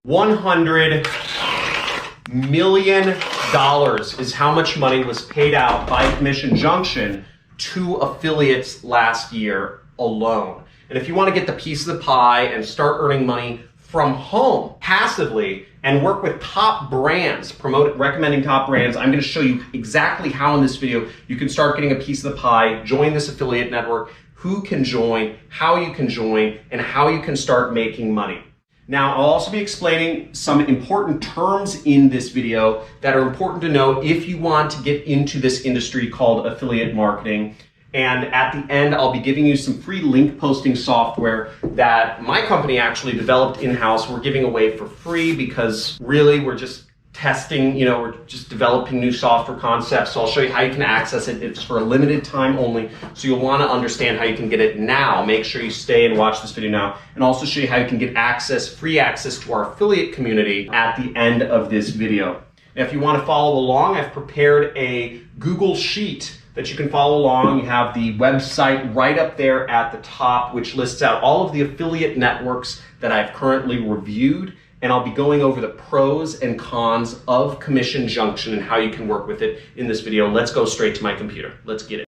$100 million is how much money was paid out by Commission Junction to affiliates last year alone. And if you want to get the piece of the pie and start earning money from home passively and work with top brands, recommending top brands, I'm going to show you exactly how in this video you can start getting a piece of the pie, join this affiliate network, who can join, how you can join, and how you can start making money. Now, I'll also be explaining some important terms in this video that are important to know if you want to get into this industry called affiliate marketing. And at the end, I'll be giving you some free link posting software that my company actually developed in-house. We're giving away for free because really we're just testing, we're just developing new software concepts. So I'll show you how you can access it. It's for a limited time only. So you'll want to understand how you can get it now. Make sure you stay and watch this video now, and also show you how you can get free access to our affiliate community at the end of this video. Now, if you want to follow along, I've prepared a Google Sheet that you can follow along. You have the website right up there at the top, which lists out all of the affiliate networks that I've currently reviewed. And I'll be going over the pros and cons of Commission Junction and how you can work with it in this video. Let's go straight to my computer. Let's get it.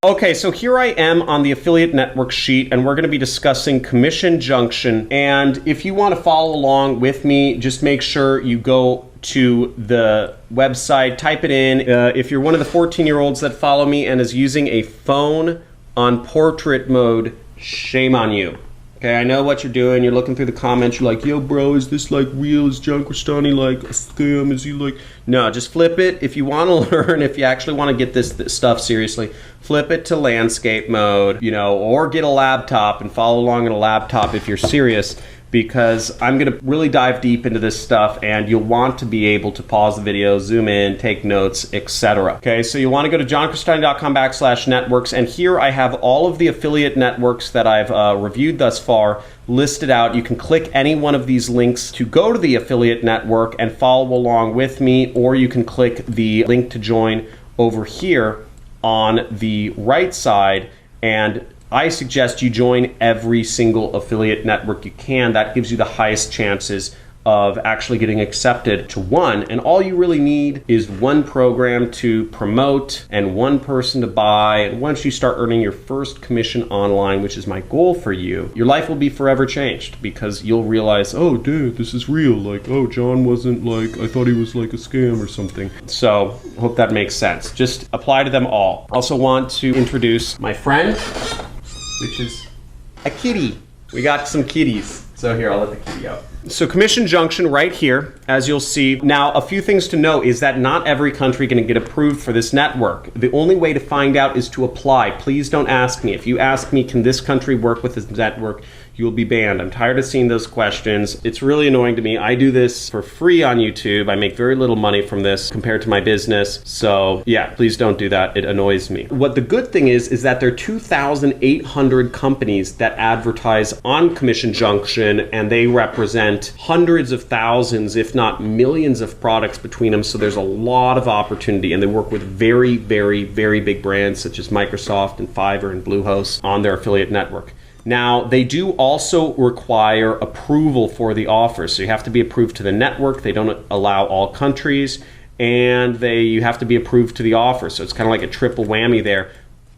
Okay, so here I am on the affiliate network sheet, and we're going to be discussing Commission Junction. And if you want to follow along with me, just make sure you go to the website, type it in. If you're one of the 14-year-olds that follow me and is using a phone on portrait mode, shame on you. Okay, I know what you're doing. You're looking through the comments. You're like, yo, bro, is this like real? Is Joneffair like a scam? Is he like... No, just flip it. If you want to learn, if you actually want to get this stuff seriously, flip it to landscape mode, or get a laptop and follow along on a laptop if you're serious, because I'm going to really dive deep into this stuff, and you'll want to be able to pause the video, zoom in, take notes, etc. Okay, so you want to go to joneffair.com/networks, and here I have all of the affiliate networks that I've reviewed thus far listed out. You can click any one of these links to go to the affiliate network and follow along with me, or you can click the link to join over here on the right side, and I suggest you join every single affiliate network you can. That gives you the highest chances of actually getting accepted to one. And all you really need is one program to promote and one person to buy. And once you start earning your first commission online, which is my goal for you, your life will be forever changed, because you'll realize, oh, dude, this is real. Like, oh, John wasn't like, I thought he was like a scam or something. So hope that makes sense. Just apply to them all. Also want to introduce my friend, which is a kitty. We got some kitties. So here, I'll let the kitty out. So Commission Junction right here, as you'll see. Now, a few things to know is that not every country can get approved for this network. The only way to find out is to apply. Please don't ask me. If you ask me, can this country work with this network, you'll be banned. I'm tired of seeing those questions. It's really annoying to me. I do this for free on YouTube. I make very little money from this compared to my business. So yeah, please don't do that. It annoys me. What the good thing is that there are 2,800 companies that advertise on Commission Junction, and they represent hundreds of thousands, if not millions of products between them. So there's a lot of opportunity, and they work with very, very, very big brands such as Microsoft and Fiverr and Bluehost on their affiliate network. Now, they do also require approval for the offer. So you have to be approved to the network. They don't allow all countries, and you have to be approved to the offer. So it's kind of like a triple whammy there.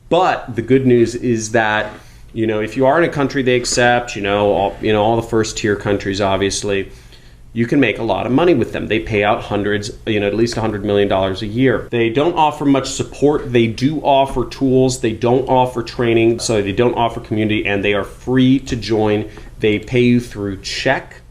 But the good news is that, if you are in a country they accept, all the first tier countries, obviously, you can make a lot of money with them. They pay out hundreds, at least $100 million a year. They don't offer much support. They do offer tools. They don't offer training. So they don't offer community, and they are free to join. They pay you through check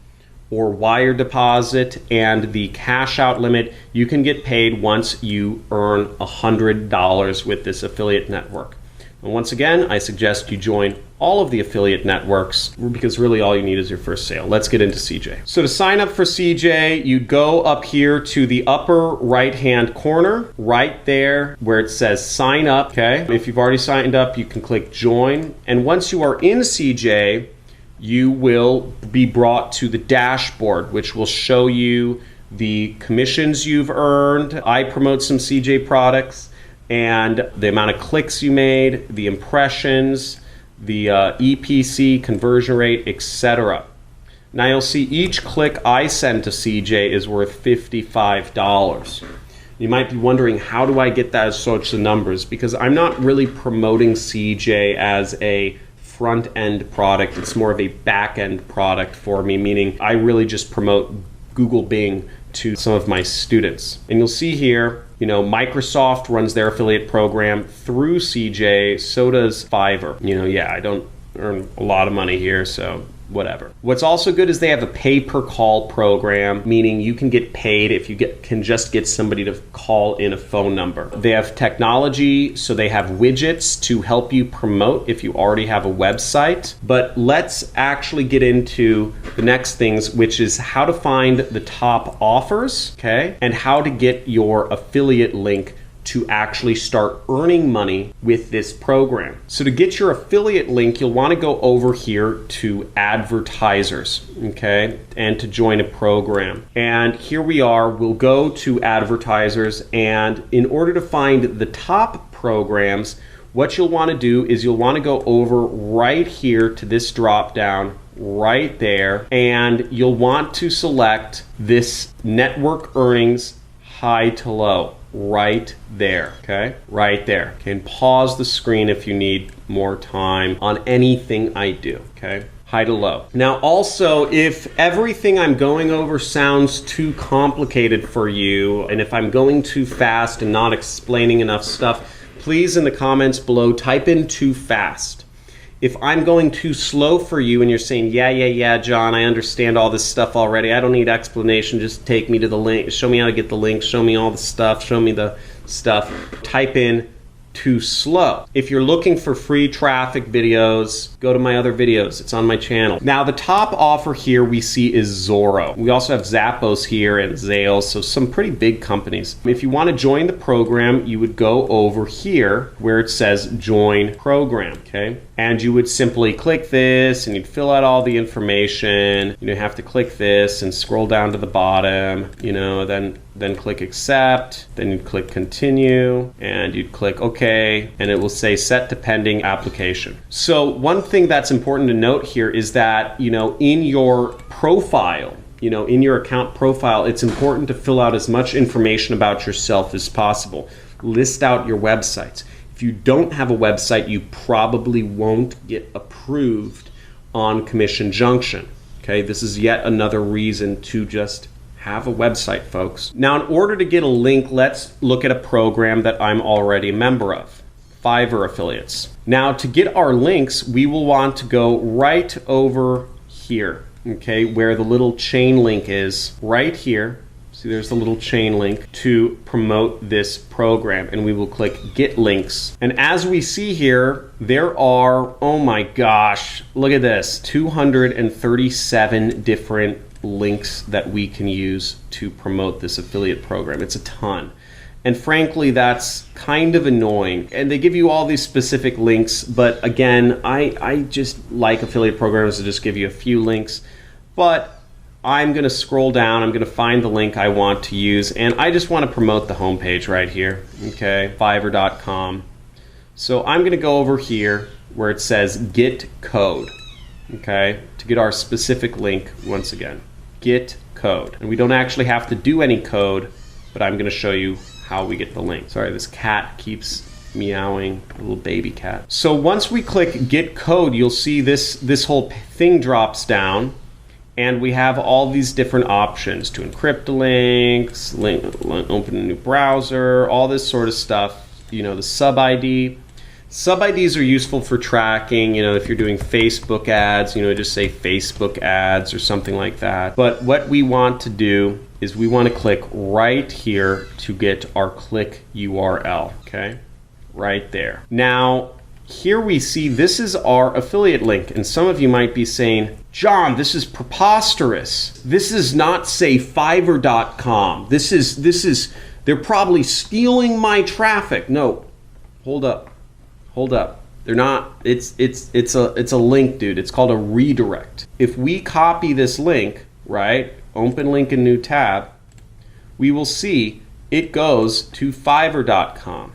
or wire deposit, and the cash out limit, you can get paid once you earn $100 with this affiliate network. And once again, I suggest you join all of the affiliate networks, because really all you need is your first sale. Let's get into CJ. So to sign up for CJ, you go up here to the upper right-hand corner, right there where it says sign up, okay? If you've already signed up, you can click join. And once you are in CJ, you will be brought to the dashboard, which will show you the commissions you've earned. I promote some CJ products. and the amount of clicks you made, the impressions, the EPC, conversion rate, etc. Now you'll see each click I send to CJ is worth $55. You might be wondering, how do I get that such numbers? Because I'm not really promoting CJ as a front-end product. It's more of a back-end product for me, meaning I really just promote Google Bing to some of my students. And you'll see here, you know, Microsoft runs their affiliate program through CJ, so does Fiverr. You know, yeah, I don't earn a lot of money here, so whatever. What's also good is they have a pay-per-call program, meaning you can get paid if you can just get somebody to call in a phone number. They have technology, so they have widgets to help you promote if you already have a website. But let's actually get into the next things, which is how to find the top offers, okay? And how to get your affiliate link to actually start earning money with this program. So to get your affiliate link, you'll want to go over here to advertisers, okay, and to join a program. And here we are, we'll go to advertisers, and in order to find the top programs, what you'll want to do is you'll want to go over right here to this drop down right there, and you'll want to select this network earnings high to low. Right there, okay? Right there. Okay, and pause the screen if you need more time on anything I do, okay? High to low. Now also, if everything I'm going over sounds too complicated for you, and if I'm going too fast and not explaining enough stuff, please in the comments below type in too fast. If I'm going too slow for you and you're saying, yeah, John, I understand all this stuff already, I don't need explanation, just take me to the link, show me how to get the link, show me all the stuff, show me the stuff, type in too slow. If you're looking for free traffic videos, go to my other videos. It's on my channel. Now the top offer here we see is Zorro. We also have Zappos here and Zales, so some pretty big companies. If you want to join the program, you would go over here where it says join program, okay? And you would simply click this and you'd fill out all the information. You have to click this and scroll down to the bottom, you know, then click accept, then you'd click continue, and you'd click OK, and it will say set to pending application. So one thing that's important to note here is that, you know, in your profile, you know, in your account profile, it's important to fill out as much information about yourself as possible. List out your websites. If you don't have a website, you probably won't get approved on Commission Junction. Okay, this is yet another reason to just have a website, folks. Now, in order to get a link, let's look at a program that I'm already a member of, Fiverr Affiliates. Now, to get our links, we will want to go right over here, okay, where the little chain link is, right here. See, there's the little chain link to promote this program, and we will click Get Links. And as we see here, there are, oh my gosh, look at this, 237 different links that we can use to promote this affiliate program. It's a ton. And frankly, that's kind of annoying. And they give you all these specific links, but again, I just like affiliate programs to just give you a few links. But I'm going to scroll down, I'm going to find the link I want to use, and I just want to promote the homepage right here, okay, fiverr.com. So I'm going to go over here where it says Get Code, okay, to get our specific link once again. Get Code. And we don't actually have to do any code, but I'm going to show you how we get the link. Sorry, this cat keeps meowing, a little baby cat. So once we click Get Code, you'll see this whole thing drops down, and we have all these different options to encrypt links, open a new browser, all this sort of stuff. You know, the sub ID. Sub IDs are useful for tracking, you know, if you're doing Facebook ads, you know, just say Facebook ads or something like that. But what we want to do is we want to click right here to get our click URL, okay? Right there. Now, here we see this is our affiliate link, and some of you might be saying, John, this is preposterous. This is not, say, Fiverr.com. This is, they're probably stealing my traffic. No, hold up. Hold up. They're not, it's a link, dude. It's called a redirect. If we copy this link, right, open link in new tab, we will see it goes to Fiverr.com.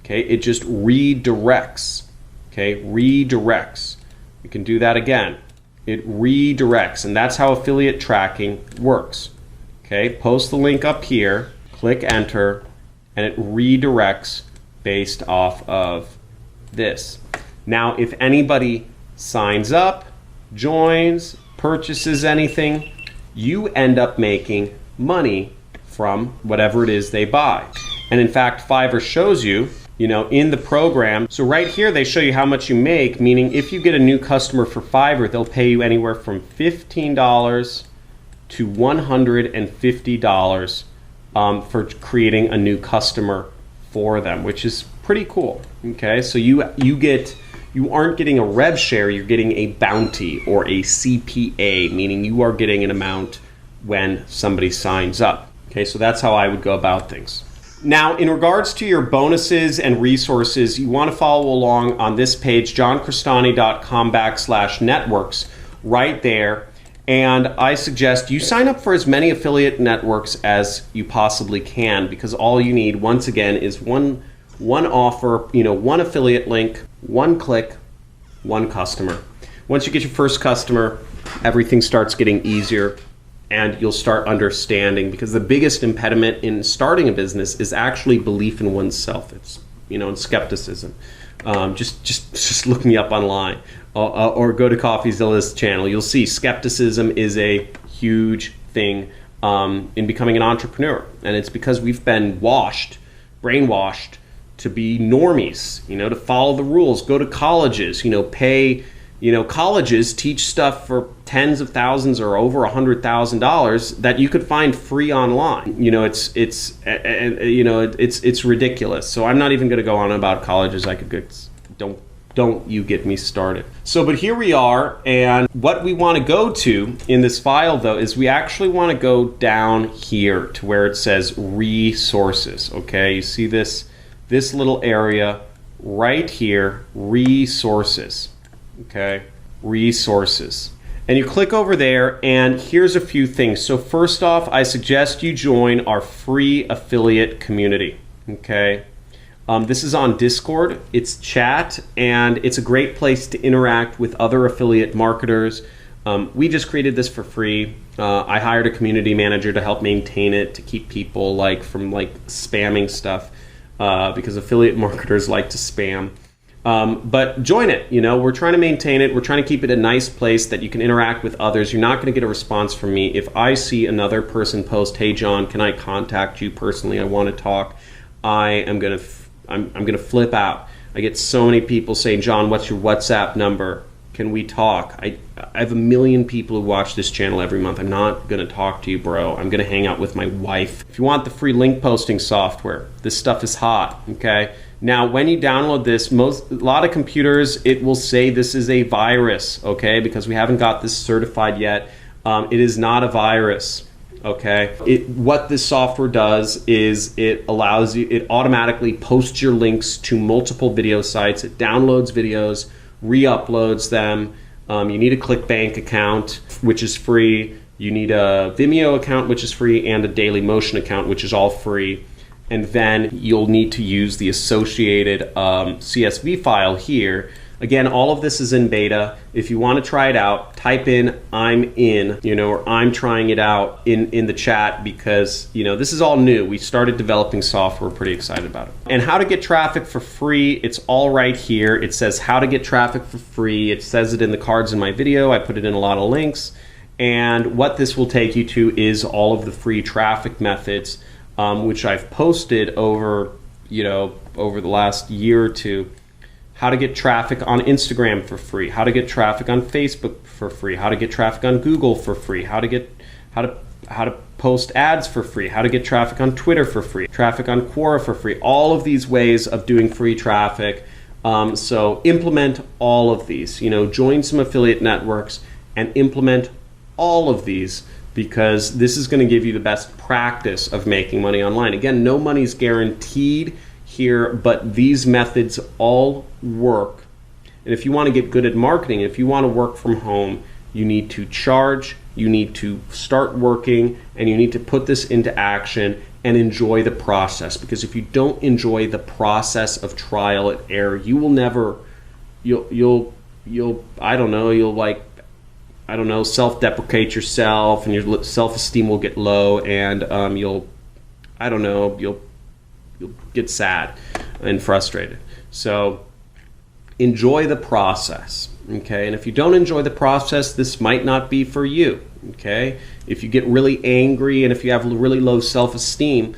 Okay, it just redirects. Okay, redirects. We can do that again. It redirects, and that's how affiliate tracking works. Okay, post the link up here, click enter, and it redirects based off of this. Now, if anybody signs up, joins, purchases anything, you end up making money from whatever it is they buy. And in fact, Fiverr shows you, in the program. So right here, they show you how much you make, meaning if you get a new customer for Fiverr, they'll pay you anywhere from $15 to $150 for creating a new customer for them, which is pretty cool. Okay, so you aren't getting a rev share, you're getting a bounty or a CPA, meaning you are getting an amount when somebody signs up. Okay, so that's how I would go about things. Now, in regards to your bonuses and resources, you want to follow along on this page, johncristani.com/networks, right there. And I suggest you sign up for as many affiliate networks as you possibly can, because all you need, once again, is one offer, one affiliate link, one click, one customer. Once you get your first customer, everything starts getting easier, and you'll start understanding, because the biggest impediment in starting a business is actually belief in oneself. It's, and skepticism. Just look me up online or go to CoffeeZilla's channel. You'll see skepticism is a huge thing in becoming an entrepreneur. And it's because we've been brainwashed to be normies, to follow the rules, go to colleges, pay. Colleges teach stuff for tens of thousands or over $100,000 that you could find free online. It's ridiculous. So I'm not even going to go on about colleges. I could go, don't you get me started. So, but here we are, and what we want to go to in this file though is we actually want to go down here to where it says resources. Okay, you see this little area right here, resources. Okay, resources. And you click over there, and here's a few things. So first off, I suggest you join our free affiliate community. Okay, this is on Discord. It's chat, and it's a great place to interact with other affiliate marketers. We just created this for free. I hired a community manager to help maintain it, to keep people from spamming stuff, because affiliate marketers like to spam. But join it. We're trying to maintain it. We're trying to keep it a nice place that you can interact with others. You're not going to get a response from me if I see another person post, "Hey John, can I contact you personally? I want to talk." I'm gonna flip out. I get so many people saying, "John, what's your WhatsApp number? Can we talk?" I have a million people who watch this channel every month. I'm not going to talk to you, bro. I'm going to hang out with my wife. If you want the free link posting software, this stuff is hot. Okay. Now, when you download this, a lot of computers, it will say this is a virus, okay, because we haven't got this certified yet. It is not a virus, okay. What this software does is it allows you, it automatically posts your links to multiple video sites. It downloads videos, re-uploads them. You need a ClickBank account, which is free. You need a Vimeo account, which is free, and a Dailymotion account, which is all free. And then you'll need to use the associated CSV file here. Again, all of this is in beta. If you want to try it out, type in "I'm in," or "I'm trying it out" in the chat, because this is all new. We started developing software, we're pretty excited about it. And how to get traffic for free, it's all right here. It says how to get traffic for free. It says it in the cards in my video. I put it in a lot of links. And what this will take you to is all of the free traffic methods, which I've posted over the last year or two. How to get traffic on Instagram for free, how to get traffic on Facebook for free, how to get traffic on Google for free, how to post ads for free, how to get traffic on Twitter for free, traffic on Quora for free, all of these ways of doing free traffic. So implement all of these, join some affiliate networks and implement all of these, because this is going to give you the best practice of making money online. Again, no money's guaranteed here, but these methods all work. And if you want to get good at marketing, if you want to work from home, you need to charge, you need to start working, and you need to put this into action and enjoy the process. Because if you don't enjoy the process of trial and error, you will never, you'll I don't know, you'll like, I don't know, self-deprecate yourself, and your self-esteem will get low, and you'll get sad and frustrated. So enjoy the process, okay? And if you don't enjoy the process, this might not be for you, okay? If you get really angry and if you have really low self-esteem,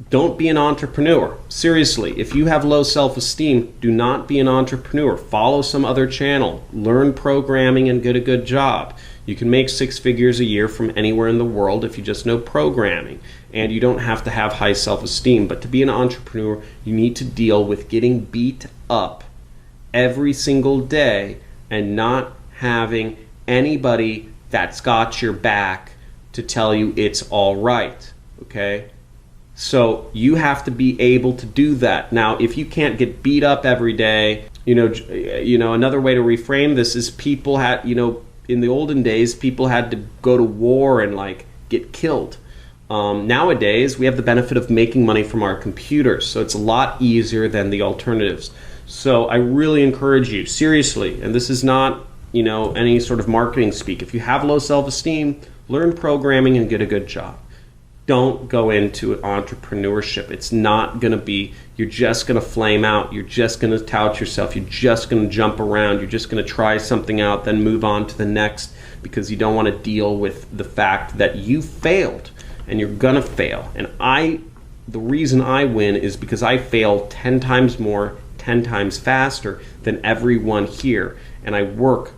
don't be an entrepreneur. Seriously, if you have low self-esteem, do not be an entrepreneur. Follow some other channel. Learn programming and get a good job. You can make 6 figures a year from anywhere in the world if you just know programming. And you don't have to have high self-esteem. But to be an entrepreneur, you need to deal with getting beat up every single day and not having anybody that's got your back to tell you it's all right, okay? So you have to be able to do that. Now, if you can't get beat up every day, you know, another way to reframe this is people had, in the olden days, people had to go to war and like get killed. Nowadays, we have the benefit of making money from our computers, so it's a lot easier than the alternatives. So I really encourage you, seriously, and this is not, any sort of marketing speak. If you have low self-esteem, learn programming and get a good job. Don't go into entrepreneurship. It's not going to be, you're just going to flame out. You're just going to tout yourself. You're just going to jump around. You're just going to try something out, then move on to the next, because you don't want to deal with the fact that you failed and you're going to fail. And the reason I win is because I fail 10 times more, 10 times faster than everyone here. And I work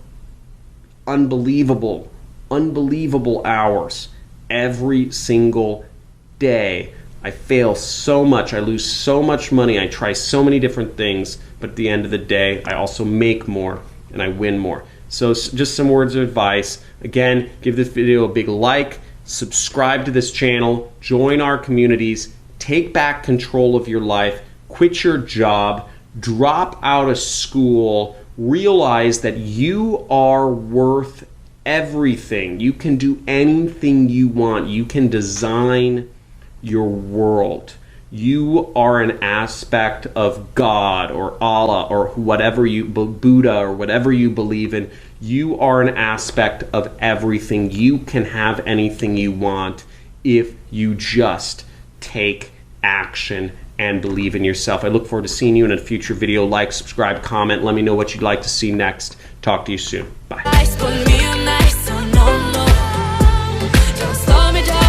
unbelievable hours every single day. I fail so much, I lose so much money, I try so many different things, but at the end of the day, I also make more and I win more. So just some words of advice. Again, give this video a big like, subscribe to this channel, join our communities, take back control of your life, quit your job, drop out of school, realize that you are worth everything. You can do anything you want. You can design your world. You are an aspect of God or Allah or whatever Buddha or whatever you believe in. You are an aspect of everything. You can have anything you want if you just take action and believe in yourself. I look forward to seeing you in a future video. Like, subscribe, comment. Let me know what you'd like to see next. Talk to you soon. Bye.